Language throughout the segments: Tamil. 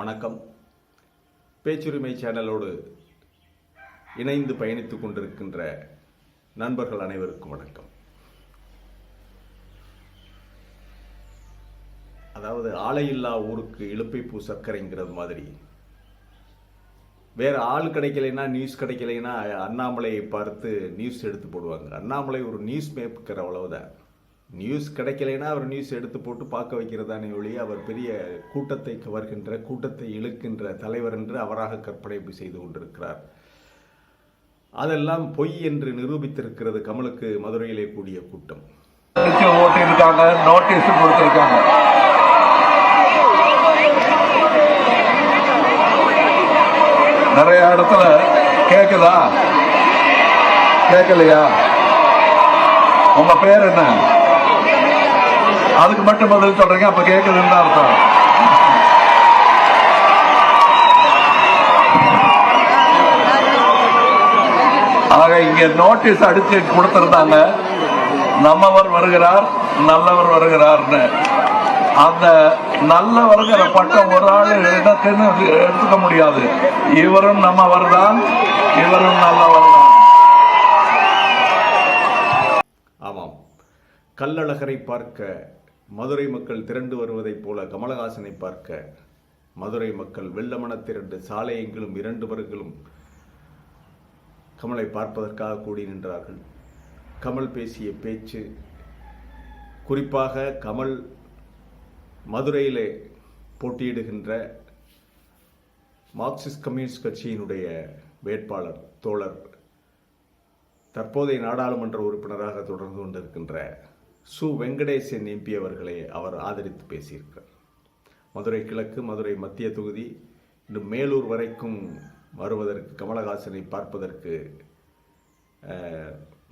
வணக்கம். பேச்சுரிமை சேனலோடு இணைந்து பயணித்துக் கொண்டிருக்கின்ற நண்பர்கள் அனைவருக்கும் வணக்கம். அதாவது ஆலையில்லா ஊருக்கு இலுப்பைப்பூ சர்க்கரைங்கிறது மாதிரி வேற ஆள் கிடைக்கலைன்னா, நியூஸ் கிடைக்கலைன்னா அண்ணாமலையை பார்த்து நியூஸ் எடுத்து போடுவாங்க. அண்ணாமலை ஒரு நியூஸ் மேக்கர், அவ்வளவுதான். நியூஸ் கிடைக்கலைன்னா அவர் நியூஸ் எடுத்து போட்டு பார்க்க வைக்கிறதானே ஒழிய அவர் பெரிய கூட்டத்தை கவர்கின்ற, கூட்டத்தை இழுக்கின்ற தலைவர் என்று அவராக கற்பனை செய்து கொண்டிருக்கிறார். அதெல்லாம் பொய் என்று நிரூபித்திருக்கிறது கமலுக்கு மதுரையிலே கூடிய கூட்டம். நோட்டீஸ் கொடுத்திருக்காங்க. நிறைய இடத்துல கேக்குதா, கேட்கலையா? உங்க பேர் என்ன? அதுக்கு மட்டும் பதில் சொல்றீங்க, அப்ப கேக்குதுன்னு அர்த்தம். ஆக இங்க நோட்டீஸ் அடிச்சு கொடுத்திருந்தாங்க, நம்மவர் வருகிறார், நல்லவர் வருகிறார்னு. அந்த நல்லவர்கிற பட்டம் ஒரு ஆள் இடத்துன்னு எடுத்துக்க முடியாது. இவரும் நம்மவர் தான், இவரும் நல்லவர் தான். ஆமாம், கள்ளழகரை பார்க்க மதுரை மக்கள் திரண்டு வருவதைப் போல கமலஹாசனை பார்க்க மதுரை மக்கள் வெள்ளமன திரண்டு சாலை எங்கிலும் இரண்டு பேர்களும் கமலை பார்ப்பதற்காக கூடி நின்றார்கள். கமல் பேசிய பேச்சு, குறிப்பாக கமல் மதுரையிலே போட்டியிடுகின்ற மார்க்சிஸ்ட் கம்யூனிஸ்ட் கட்சியினுடைய வேட்பாளர் தோழர், தற்போதைய நாடாளுமன்ற உறுப்பினராக தொடர்ந்து கொண்டிருக்கின்ற சு. வெங்கடேசன் எம்பி அவர்களை அவர் ஆதரித்து பேசியிருக்கிறார். மதுரை கிழக்கு, மதுரை மத்திய தொகுதி, இன்னும் மேலூர் வரைக்கும் வருவதற்கு, கமலஹாசனை பார்ப்பதற்கு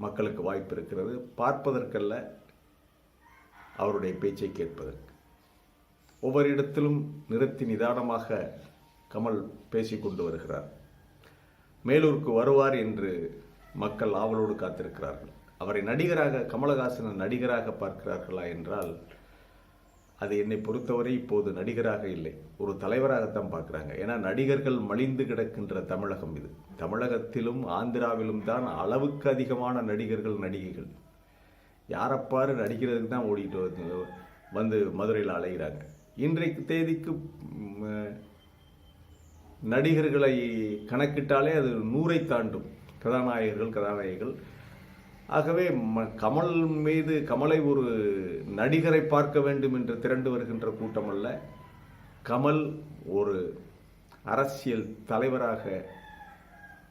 மக்களுக்கு வாய்ப்பு இருக்கிறது. பார்ப்பதற்கல்ல, அவருடைய பேச்சை கேட்பதற்கு. ஒவ்வொரு இடத்திலும் நிறுத்தி நிதானமாக கமல் பேசிக்கொண்டு வருகிறார். மேலூருக்கு வருவார் என்று மக்கள் ஆவலோடு காத்திருக்கிறார்கள். அவரை நடிகராக, கமலஹாசனை நடிகராக பார்க்கிறார்களா என்றால் அது என்னை பொறுத்தவரை இப்போது நடிகராக இல்லை, ஒரு தலைவராகத்தான் பார்க்குறாங்க. ஏன்னா நடிகர்கள் மலிந்து கிடக்கின்ற தமிழகம் இது. தமிழகத்திலும் ஆந்திராவிலும் தான் அளவுக்கு அதிகமான நடிகர்கள், நடிகைகள். யாரப்பாரு நடிக்கிறதுக்கு தான் ஓடிட்டு வந்து மதுரையில் அலைகிறாங்க. இன்றைக்கு தேதிக்கு நடிகர்களை கணக்கிட்டாலே அது 100ஐ தாண்டும் கதாநாயகர்கள். ஆகவே கமல் மீது, கமலை ஒரு நடிகரை பார்க்க வேண்டும் என்று திரண்டு வருகின்ற கூட்டம் அல்ல, கமல் ஒரு அரசியல் தலைவராக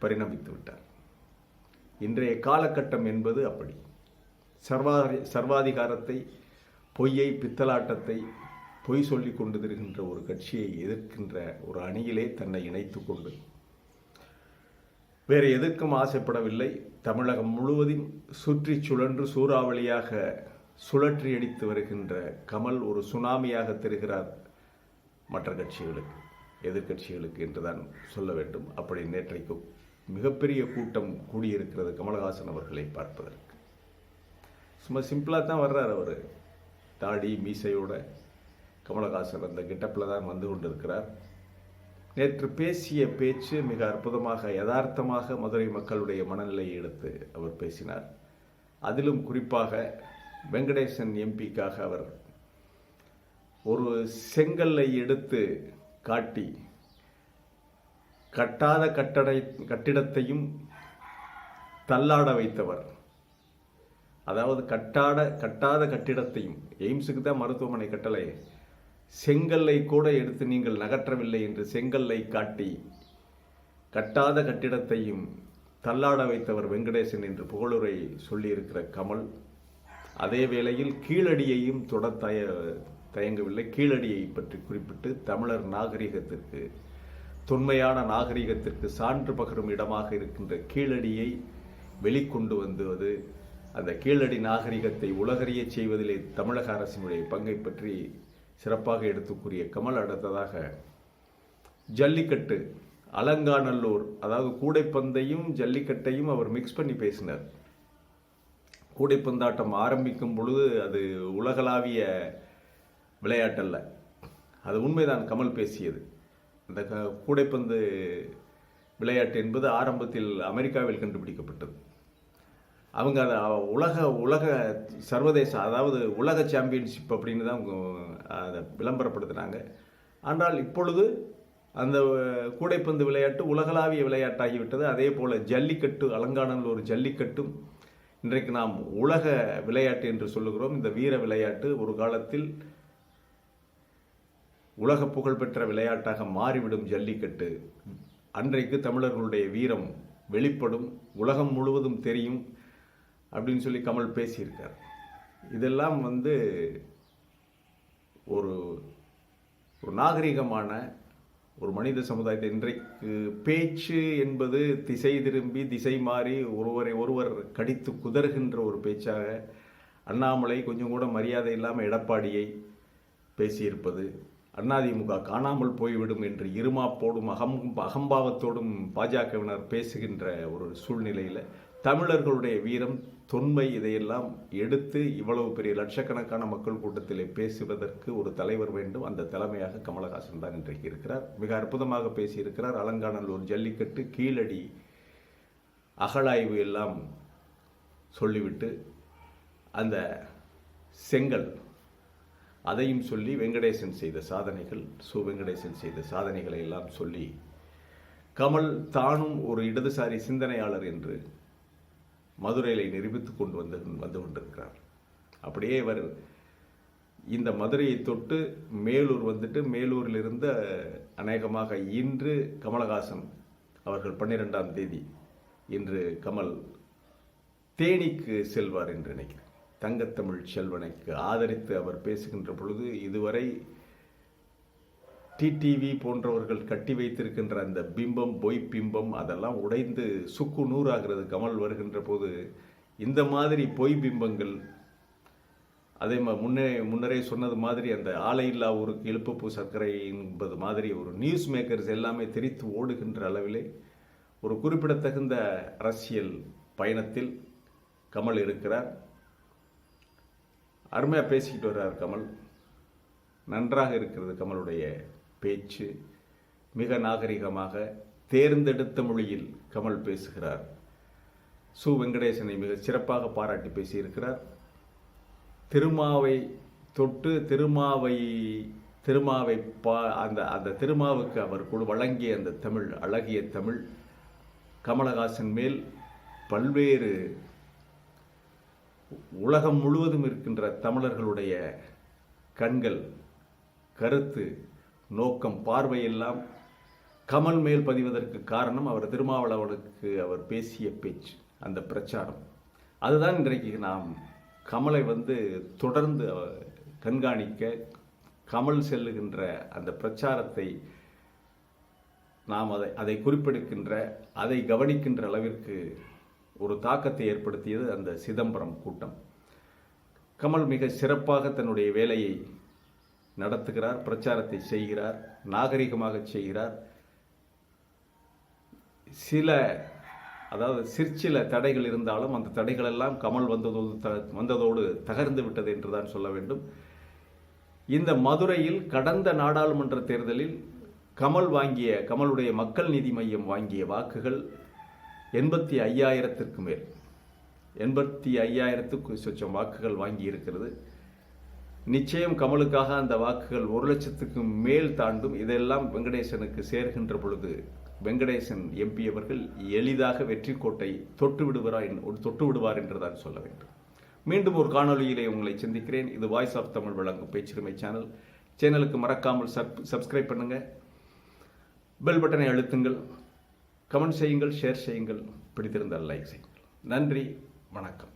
பரிணமித்து விட்டார். இன்றைய காலகட்டம் என்பது அப்படி. சர்வாதிகாரத்தை, பொய்யை, பித்தலாட்டத்தை, பொய் சொல்லிக் கொண்டு திரிகின்ற ஒரு கட்சியை எதிர்க்கின்ற ஒரு அணியிலே தன்னை இணைத்து கொண்டு வேறு எதற்கும் ஆசைப்படவில்லை. தமிழகம் முழுவதும் சுற்றி சுழன்று சூறாவளியாக சுழற்றி அடித்து வருகின்ற கமல் ஒரு சுனாமியாக தெரிகிறார் மற்ற கட்சிகளுக்கு, எதிர்கட்சிகளுக்கு என்றுதான் சொல்ல வேண்டும். அப்படி நேற்றைக்கு மிகப்பெரிய கூட்டம் கூடியிருக்கிறது கமலஹாசன் அவர்களை பார்ப்பதற்கு. சும்மா சிம்பிளாக தான் வர்றார் அவர், தாடி மீசையோட. கமலஹாசன் அந்த கெட்டப்பில் தான் வந்து கொண்டிருக்கிறார். நேற்று பேசிய பேச்சு மிக அற்புதமாக, யதார்த்தமாக மதுரை மக்களுடைய மனநிலையை எடுத்து அவர் பேசினார். அதிலும் குறிப்பாக வெங்கடேசன் எம்பிக்காக அவர் ஒரு செங்கல்லை எடுத்து காட்டி கட்டாத கட்டிடத்தையும் தள்ளாட வைத்தவர். அதாவது கட்டாத கட்டிடத்தையும், எய்ம்ஸுக்கு தான் மருத்துவமனை கட்டளை, செங்கல்லை கூட எடுத்து நீங்கள் நகற்றவில்லை என்று செங்கல்லை காட்டி கட்டாத கட்டிடத்தையும் தள்ளாட வைத்தவர் வெங்கடேசன் என்று புகழுரை சொல்லியிருக்கிற கமல், அதே வேளையில் கீழடியையும் தொட தயங்கவில்லை. கீழடியை பற்றி குறிப்பிட்டு தமிழர் நாகரிகத்திற்கு, தொன்மையான நாகரிகத்திற்கு சான்று பகரும் இடமாக இருக்கின்ற கீழடியை வெளிக்கொண்டு வந்தது, அந்த கீழடி நாகரிகத்தை உலகறிய செய்வதிலே தமிழக அரசினுடைய பங்கை பற்றி சிறப்பாக எடுத்து கூறிய கமல், அடுத்ததாக ஜல்லிக்கட்டு, அலங்காநல்லூர், அதாவது கூடைப்பந்தையும் ஜல்லிக்கட்டையும் அவர் மிக்ஸ் பண்ணி பேசினார். கூடைப்பந்தாட்டம் ஆரம்பிக்கும் பொழுது அது உலகளாவிய விளையாட்டல்ல, அது உண்மைதான் கமல் பேசியது. அந்த கூடைப்பந்து விளையாட்டு என்பது ஆரம்பத்தில் அமெரிக்காவில் கண்டுபிடிக்கப்பட்டது. அவங்க அதை உலக சர்வதேச, அதாவது உலக சாம்பியன்ஷிப் அப்படின்னு தான் அதை விளம்பரப்படுத்தினாங்க. ஆனால் இப்பொழுது அந்த கூடைப்பந்து விளையாட்டு உலகளாவிய விளையாட்டாகிவிட்டது. அதே போல் ஜல்லிக்கட்டு, அலங்காநல்லூர் ஜல்லிக்கட்டும் இன்றைக்கு நாம் உலக விளையாட்டு என்று சொல்லுகிறோம். இந்த வீர விளையாட்டு ஒரு காலத்தில் உலக புகழ்பெற்ற விளையாட்டாக மாறிவிடும். ஜல்லிக்கட்டு அன்றைக்கு தமிழர்களுடைய வீரம் வெளிப்படும், உலகம் முழுவதும் தெரியும் அப்படின்னு சொல்லி கமல் பேசியிருக்கார். இதெல்லாம் ஒரு நாகரிகமான ஒரு மனித சமுதாயத்தை இன்றைக்கு பேச்சு என்பது திசை திரும்பி திசை மாறி ஒருவர் கடித்து குதறுகின்ற ஒரு பேச்சாக அண்ணாமலை கொஞ்சம் கூட மரியாதை இல்லாமல் எடப்பாடியை பேசியிருப்பது, அதிமுக காணாமல் போய்விடும் என்று இருமாப்போடும் அகம்பாவத்தோடும் பாஜகவினர் பேசுகின்ற ஒரு சூழ்நிலையில் தமிழர்களுடைய வீரம், தொன்மை இதையெல்லாம் எடுத்து இவ்வளவு பெரிய லட்சக்கணக்கான மக்கள் கூட்டத்திலே பேசுவதற்கு ஒரு தலைவர் வேண்டும். அந்த தலைமையாக கமலஹாசன் தான் இன்றைக்கு இருக்கிறார். மிக அற்புதமாக பேசியிருக்கிறார். அலங்காநல்லூர் ஜல்லிக்கட்டு, கீழடி அகழாய்வு எல்லாம் சொல்லிவிட்டு அந்த செங்கல் அதையும் சொல்லி வெங்கடேசன் செய்த சாதனைகள், வெங்கடேசன் செய்த சாதனைகளை எல்லாம் சொல்லி கமல் தானும் ஒரு இடதுசாரி சிந்தனையாளர் என்று மதுரையில் நிரூபித்துக் கொண்டு வந்து கொண்டிருக்கிறார். அப்படியே இவர் இந்த மதுரையை தொட்டு மேலூர் மேலூரிலிருந்து அநேகமாக இன்று கமலஹாசன் அவர்கள் 12ஆம் தேதி இன்று கமல் தேனிக்கு செல்வார் என்று நினைக்கிறேன். தங்கத்தமிழ் செல்வனைக்கு ஆதரித்து அவர் பேசுகின்ற பொழுது இதுவரை டிடிவி போன்றவர்கள் கட்டி வைத்திருக்கின்ற அந்த பிம்பம், பொய் பிம்பம் அதெல்லாம் உடைந்து சுக்கு நூறாகிறது. கமல் வருகின்ற போது இந்த மாதிரி பொய் பிம்பங்கள், அதே முன்னரே சொன்னது மாதிரி அந்த ஆலையில்லா ஊருக்கு எழுப்பப்பூ சர்க்கரை என்பது மாதிரி ஒரு நியூஸ் மேக்கர்ஸ் எல்லாமே தெரித்து ஓடுகின்ற அளவிலே ஒரு குறிப்பிடத்தகுந்த அரசியல் பயணத்தில் கமல் இருக்கிறார். அருமையாக பேசிக்கிட்டு வர்றார் கமல். நன்றாக இருக்கிறது கமலுடைய பேச்சு. மிக நாகரிகமாக தேர்ந்தெடுத்த மொழியில் கமல் பேசுகிறார். வெங்கடேசனை மிக சிறப்பாக பாராட்டி பேசியிருக்கிறார். திருமாவை தொட்டு அந்த திருமாவுக்கு அவர் வழங்கிய அந்த தமிழ், அழகிய தமிழ், கமலஹாசன் மேல் பல்வேறு உலகம் முழுவதும் இருக்கின்ற தமிழர்களுடைய கண்கள், கருத்து, நோக்கம், பார்வையெல்லாம் கமல் மேல் பதிவதற்கு காரணம் அவர் திருமாவளவனுக்கு அவர் பேசிய பேச்சு, அந்த பிரச்சாரம். அதுதான் இன்றைக்கு நாம் கமலை தொடர்ந்து கண்காணிக்க, கமல் செல்லுகின்ற அந்த பிரச்சாரத்தை நாம் அதை குறிப்பெடுக்கின்ற, அதை கவனிக்கின்ற அளவிற்கு ஒரு தாக்கத்தை ஏற்படுத்தியது அந்த சிதம்பரம் கூட்டம். கமல் மிக சிறப்பாக தன்னுடைய வேலையை நடத்துகிறார், பிரச்சாரத்தை செய்கிறார், நாகரிகமாக செய்கிறார். சிற்சில தடைகள் இருந்தாலும் அந்த தடைகள் எல்லாம் கமல் வந்ததோடு தகர்ந்து விட்டது என்றுதான் சொல்ல வேண்டும். இந்த மதுரையில் கடந்த நாடாளுமன்ற தேர்தலில் கமலுடைய மக்கள் நீதி மையம் வாங்கிய வாக்குகள் 85,000க்கு மேல், 85,000க்கு சொச்சம் வாக்குகள் வாங்கி இருக்கிறது. நிச்சயம் கமலுக்காக அந்த வாக்குகள் 1,00,000க்கு மேல் தாண்டும். இதெல்லாம் வெங்கடேசனுக்கு சேர்கின்ற பொழுது வெங்கடேசன் எம்பி அவர்கள் எளிதாக வெற்றி கோட்டை தொட்டு விடுவார் என்றுதான் சொல்ல வேண்டும். மீண்டும் ஒரு காணொலியிலே உங்களை சந்திக்கிறேன். இது வாய்ஸ் ஆஃப் தமிழ் வழங்கும் பேச்சுரிமை சேனலுக்கு மறக்காமல் சப்ஸ்கிரைப் பண்ணுங்க, பெல் பட்டனை அழுத்துங்கள், கமெண்ட் செய்யுங்கள், ஷேர் செய்யுங்கள், பிடித்திருந்தால் லைக் செய்யுங்கள். நன்றி, வணக்கம்.